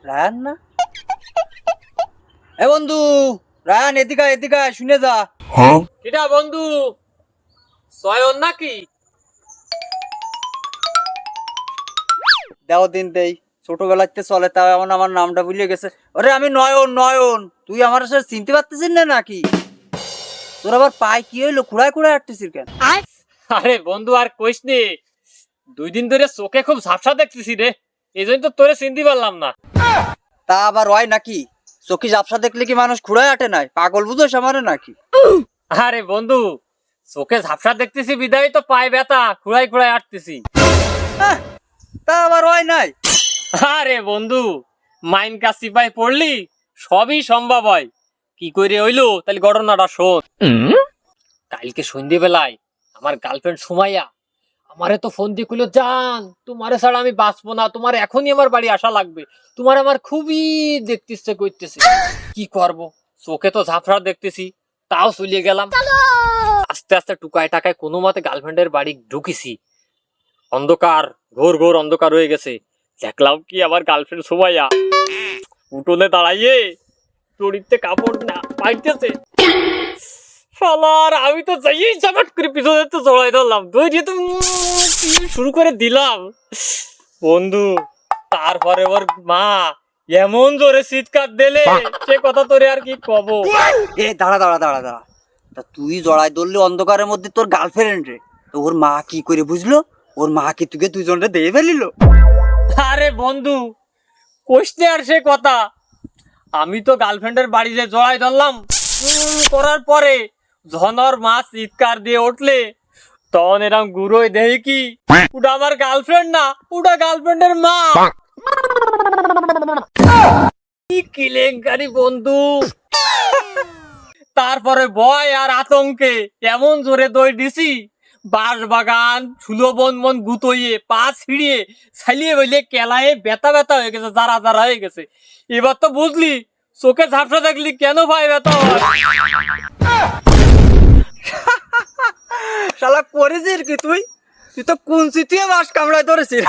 Ryan না? এ বন্ধু, Ryan এদিকে এদিকে শুনে যা। কিটা বন্ধু, সয়ন নাকি? দেও দিন দেই, ছোটবেলাতে চলে, তাও এমন আমার নামটা ভুলে গেছে। আরে আমি নয়ন, নয়ন। তুই আমার সাথে চিনতে পারতেছিস না নাকি? তোর আবার পায়ে কি হইলো? খুঁড়ায় খুঁড়ায় হাঁটতেছিস কেন? আরে বন্ধু আর কইস নি, 2 দিন ধরে চোখে খুব ঝাপসা দেখতেছি রে, এই জন্য তো তোরে চিনতে পারলাম না। তা আবার হয় নাকি? চোখে ঝাপসা দেখলে কি মানুষ খুঁড়ায় হাঁটে নাই? পাগল বুঝোস আমারে নাকি? আরে বন্ধু, চোখে ঝাপসা দেখতেছি বিদায় তো পায়ে ব্যথা, খুঁড়াই খুঁড়াই আটতেছি। আহ, তা আবার হয় নাই? আরে বন্ধু, মাইন কাজ সিপাই পড়লি সবই সম্ভব হয়। কি করে হইলো তাহলে ঘটনাটা শোন। কালকে সন্ধ্যেবেলায় আমার গার্লফ্রেন্ড সুমাইয়া আমারে তো ফোন দিয়ে কইলো, জান তোমারে ছাড়া আমি বাঁচবো না, তোমার এখনই আমার বাড়ি আসা লাগবে, তোমার আমার খুবই দেখতে ইচ্ছে করতেছে। কি করব, চোখে তো ঝাপসা দেখতেছি, তাও চলিয়ে গেলাম। আস্তে আস্তে টুকায় টাকায় কোনো মতে গার্লফ্রেন্ডের বাড়ি ঢুকিছি। অন্ধকার, ঘোর ঘোর অন্ধকার হয়ে গেছে। দেখলাম কি আমার গার্লফ্রেন্ড সুমাইয়া উঠোনে দাঁড়াইয়ে দড়িতে কাপড় না পাইতেছে। শালার আমি তো যাইয়েই চাপাট করে পিছনে তো জড়াই ধরলাম, দড়িয়ে তো শুরু করে দিলাম বন্ধু। তারপরে ওর মা এমন জোরে চিৎকার দিলে সে কথা তোরে আর কি কব। এ দাঁড়া দাঁড়া দাঁড়া দাঁড়া, তা তুই জড়াই ধরলি অন্ধকারের মধ্যে তোর গার্লফ্রেন্ড রে, তো ওর মা কি করে বুঝলো? ওর মা কি তোকে দুজনরে দিয়ে ফেলিল? আরে বন্ধু, কইতে আর সে কথা, আমি তো গার্লফ্রেন্ডের বাড়ি যে জড়াই ধরলাম করার পরে ঝনর মা চিৎকার দিয়ে উঠলে তখন এরকম গুড়োই দেই কি ওটা আমার গার্লফ্রেন্ড না, ওটা গার্লফ্রেন্ডের মা। কি কেলেঙ্কারি বন্ধু। তারপরে ভয় আর আতঙ্কে এমন জোরে দই দিছি, বাঁশ বাগান ফুলো বন মন গুতইয়ে পা ছিড়িয়ে ছালিয়ে বইলে কেলায়ে ব্যথা ব্যথা হয়ে গেছে, যারা যারা হয়ে গেছে। এবার তো বুঝলি চোখে ঝাপসা দেখলি কেন ভাই ব্যথা হয়। শালা করেছিস কি তুই? তুই তো কোন চিতিয়ে বাস কামড়ায় ধরেছিস?